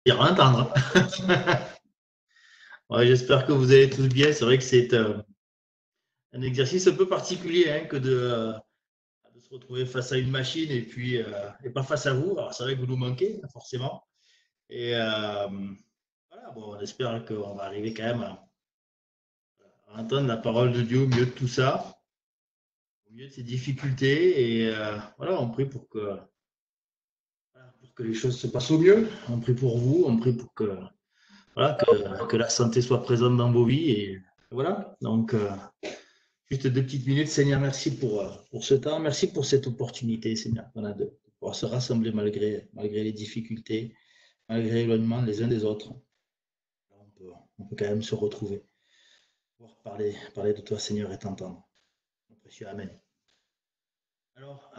Dire entendre. Ouais, j'espère que vous allez tous bien. C'est vrai que c'est un exercice un peu particulier hein, que de se retrouver face à une machine et pas face à vous. Alors c'est vrai que vous nous manquez forcément. Et voilà, bon, on espère qu'on va arriver quand même à entendre la parole de Dieu au milieu de tout ça, au milieu de ces difficultés. Et voilà, on prie pour que les choses se passent au mieux. On prie pour vous, on prie pour que, voilà, que la santé soit présente dans vos vies. Et voilà, donc juste 2 petites minutes. Seigneur, merci pour ce temps. Merci pour cette opportunité, Seigneur, qu'on a de pouvoir se rassembler malgré les difficultés, malgré l'éloignement les uns des autres. On peut quand même se retrouver, pouvoir parler de toi, Seigneur, et t'entendre. Mon précieux Amen. Alors,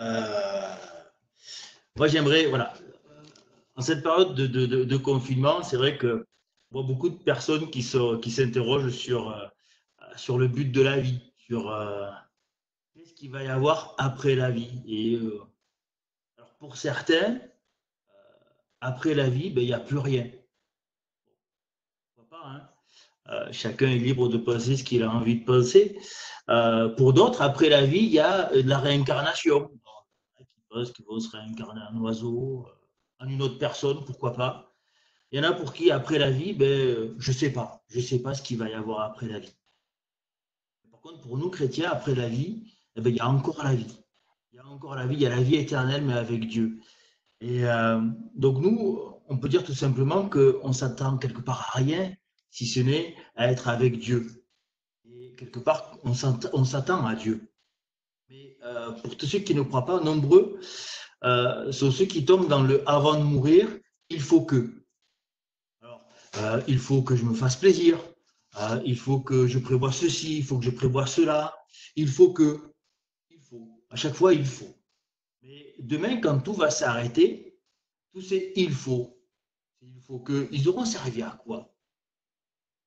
moi, j'aimerais, voilà, en cette période de confinement, c'est vrai que je vois beaucoup de personnes qui s'interrogent sur le but de la vie, sur qu'est-ce qu'il va y avoir après la vie. Et alors pour certains, après la vie, ben, il n'y a plus rien. Pourquoi pas, hein. Chacun est libre de penser ce qu'il a envie de penser. Pour d'autres, après la vie, il y a de la réincarnation. Qui pensent qu'ils vont se réincarner en oiseau, en une autre personne, pourquoi pas. Il y en a pour qui, après la vie, ben, je ne sais pas. Je ne sais pas ce qu'il va y avoir après la vie. Par contre, pour nous, chrétiens, après la vie, eh ben, il y a encore la vie. Il y a encore la vie, il y a la vie éternelle, mais avec Dieu. Et donc nous, on peut dire tout simplement qu'on s'attend quelque part à rien, si ce n'est à être avec Dieu. Et quelque part, on s'attend à Dieu. Mais pour tous ceux qui ne croient pas, nombreux sont ceux qui tombent dans le avant de mourir, il faut que. Alors, il faut que je me fasse plaisir, il faut que je prévoie ceci, il faut que je prévoie cela, il faut que. Il faut. À chaque fois, il faut. Mais demain, quand tout va s'arrêter, tous ces il faut. Il faut que. Ils auront servi à quoi?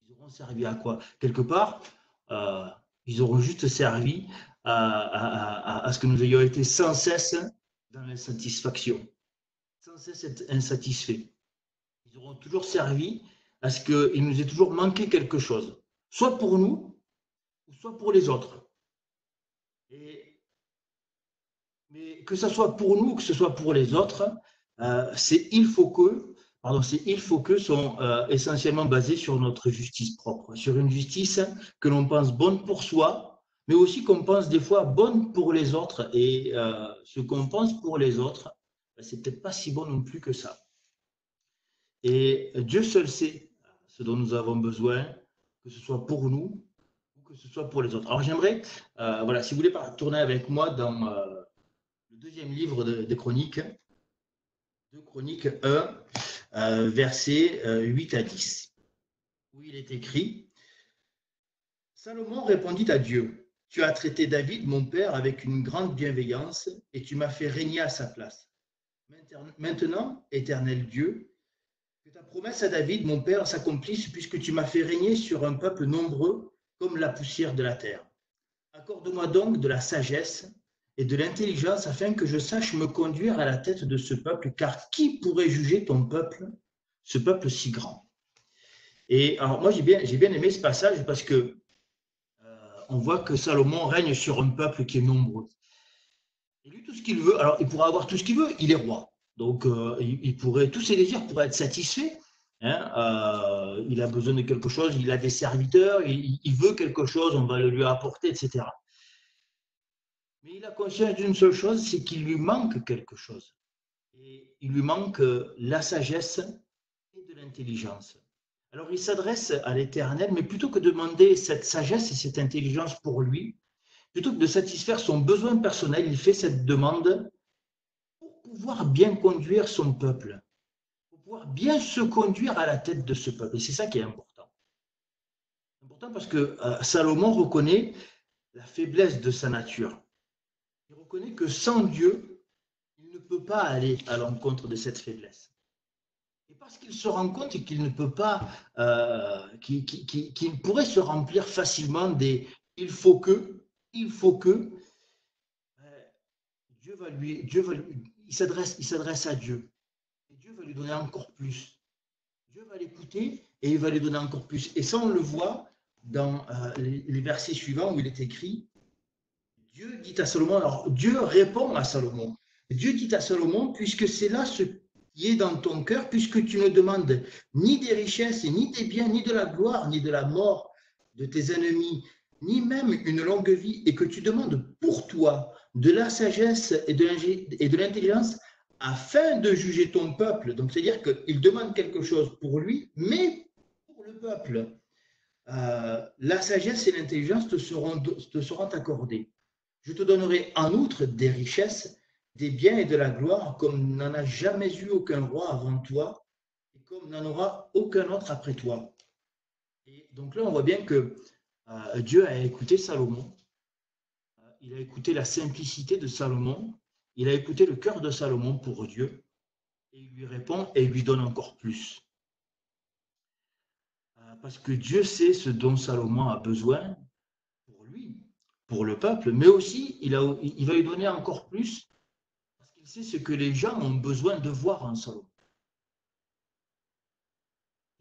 Ils auront servi à quoi? Quelque part, euh, ils auront juste servi à ce que nous ayons été sans cesse dans l'insatisfaction, sans cesse être insatisfaits. Ils auront toujours servi à ce qu'il nous ait toujours manqué quelque chose, soit pour nous, soit pour les autres. Et, mais que ce soit pour nous, que ce soit pour les autres, c'est il faut que sont essentiellement basés sur notre justice propre, sur une justice que l'on pense bonne pour soi, mais aussi qu'on pense des fois bonne pour les autres. Et ce qu'on pense pour les autres, ben, c'est peut-être pas si bon non plus que ça. Et Dieu seul sait ce dont nous avons besoin, que ce soit pour nous ou que ce soit pour les autres. Alors j'aimerais, voilà, si vous voulez tourner avec moi dans le deuxième livre des Chroniques, de Chroniques 1, versets 8 à 10, où il est écrit: Salomon répondit à Dieu: Tu as traité David, mon père, avec une grande bienveillance, et tu m'as fait régner à sa place. Maintenant, éternel Dieu, que ta promesse à David, mon père, s'accomplisse, puisque tu m'as fait régner sur un peuple nombreux comme la poussière de la terre. Accorde-moi donc de la sagesse et de l'intelligence afin que je sache me conduire à la tête de ce peuple, car qui pourrait juger ton peuple, ce peuple si grand? Et alors moi j'ai bien aimé ce passage parce que on voit que Salomon règne sur un peuple qui est nombreux. Et lui, tout ce qu'il veut, alors il pourra avoir tout ce qu'il veut, il est roi. Donc il pourrait, tous ses désirs pourraient être satisfaits. Hein, il a besoin de quelque chose, il a des serviteurs, il veut quelque chose, on va le lui apporter, etc. Mais il a conscience d'une seule chose, c'est qu'il lui manque quelque chose. Et il lui manque la sagesse et de l'intelligence. Alors il s'adresse à l'Éternel, mais plutôt que de demander cette sagesse et cette intelligence pour lui, plutôt que de satisfaire son besoin personnel, il fait cette demande pour pouvoir bien conduire son peuple, pour pouvoir bien se conduire à la tête de ce peuple. Et c'est ça qui est important. Important parce que Salomon reconnaît la faiblesse de sa nature. Il reconnaît que sans Dieu, il ne peut pas aller à l'encontre de cette faiblesse. Et parce qu'il se rend compte qu'il ne peut pas, qu'il pourrait se remplir facilement des il faut que, Dieu va lui, il s'adresse à Dieu. Et Dieu va lui donner encore plus. Dieu va l'écouter et il va lui donner encore plus. Et ça, on le voit dans les versets suivants où il est écrit, Dieu dit à Salomon, alors Dieu répond à Salomon. Dieu dit à Salomon, puisque c'est là ce qui est dans ton cœur, puisque tu ne demandes ni des richesses, ni des biens, ni de la gloire, ni de la mort de tes ennemis, ni même une longue vie, et que tu demandes pour toi de la sagesse et de l'intelligence afin de juger ton peuple. Donc, c'est-à-dire qu'il demande quelque chose pour lui, mais pour le peuple. La sagesse et l'intelligence te seront accordées. Je te donnerai en outre des richesses, des biens et de la gloire, comme n'en a jamais eu aucun roi avant toi, et comme n'en aura aucun autre après toi. Et donc là, on voit bien que Dieu a écouté Salomon, il a écouté la simplicité de Salomon, il a écouté le cœur de Salomon pour Dieu, et il lui répond et il lui donne encore plus. Parce que Dieu sait ce dont Salomon a besoin pour lui, pour le peuple, mais aussi il va lui donner encore plus parce qu'il sait ce que les gens ont besoin de voir en Salomon.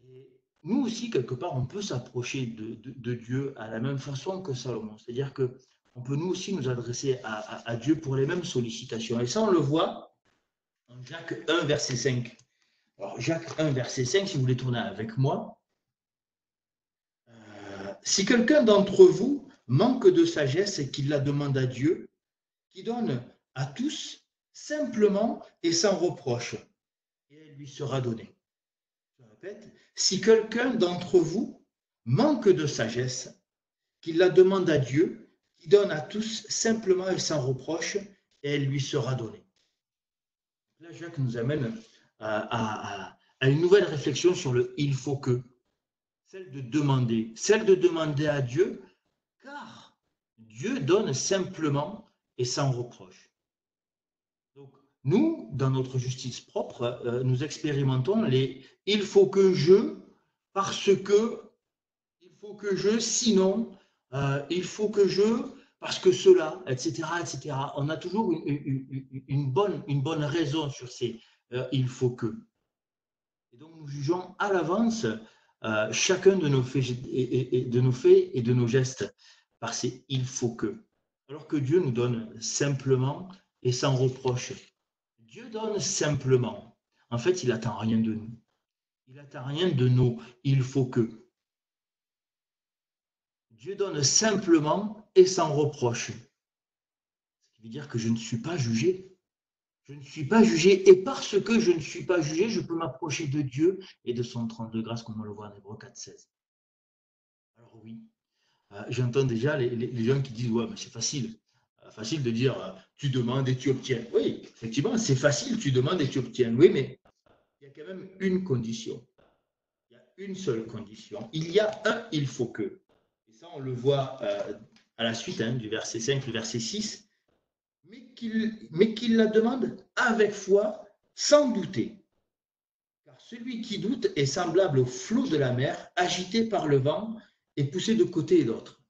Et nous aussi, quelque part, on peut s'approcher de Dieu à la même façon que Salomon. C'est-à-dire qu'on peut nous aussi nous adresser à Dieu pour les mêmes sollicitations. Et ça, on le voit en Jacques 1, verset 5. Alors, Jacques 1, verset 5, si vous voulez tourner avec moi. Si quelqu'un d'entre vous manque de sagesse et qu'il la demande à Dieu, qui donne à tous simplement et sans reproche, et elle lui sera donnée. Je répète, si quelqu'un d'entre vous manque de sagesse, qu'il la demande à Dieu, qui donne à tous simplement et sans reproche, et elle lui sera donnée. Là, Jacques nous amène à une nouvelle réflexion sur le « il faut que », celle de demander à Dieu, car Dieu donne simplement et sans reproche. Donc, nous, dans notre justice propre, nous expérimentons les « il faut que je », parce que, il faut que je, sinon, il faut que je, parce que cela, etc., etc. On a toujours une bonne raison sur ces il faut que. Et donc, nous jugeons à l'avance chacun de nos faits et de nos gestes par ces il faut que. Alors que Dieu nous donne simplement et sans reproche. Dieu donne simplement. En fait, il n'attend rien de nous. Il n'attend rien de nous. Il faut que. Dieu donne simplement et sans reproche. Ce qui veut dire que je ne suis pas jugé. Je ne suis pas jugé. Et parce que je ne suis pas jugé, je peux m'approcher de Dieu et de son trône de grâce, comme on le voit en Hébreux 4,16. Alors oui, j'entends déjà les gens qui disent « Ouais, mais c'est facile. Facile de dire tu demandes et tu obtiens. » Oui, effectivement, c'est facile, tu demandes et tu obtiens. Oui, mais il y a quand même une condition. Il y a une seule condition. Il y a un il faut que. Et ça, on le voit à la suite du verset 5, le verset 6. Mais qu'il la demande avec foi, sans douter. Car celui qui doute est semblable au flot de la mer, agité par le vent et poussé de côté et d'autre.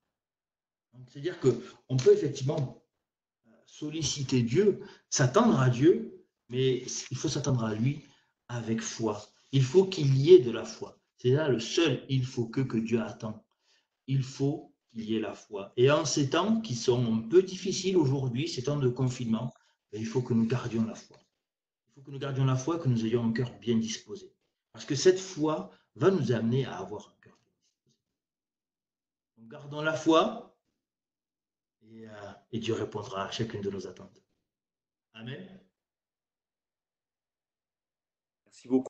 C'est-à-dire qu'on peut effectivement solliciter Dieu, s'attendre à Dieu, mais il faut s'attendre à lui avec foi. Il faut qu'il y ait de la foi. C'est là le seul il faut que Dieu attend. Il faut qu'il y ait la foi. Et en ces temps qui sont un peu difficiles aujourd'hui, ces temps de confinement, il faut que nous gardions la foi. Il faut que nous gardions la foi et que nous ayons un cœur bien disposé. Parce que cette foi va nous amener à avoir un cœur bien disposé. Donc gardons la foi et Dieu répondra à chacune de nos attentes. Amen. Merci beaucoup.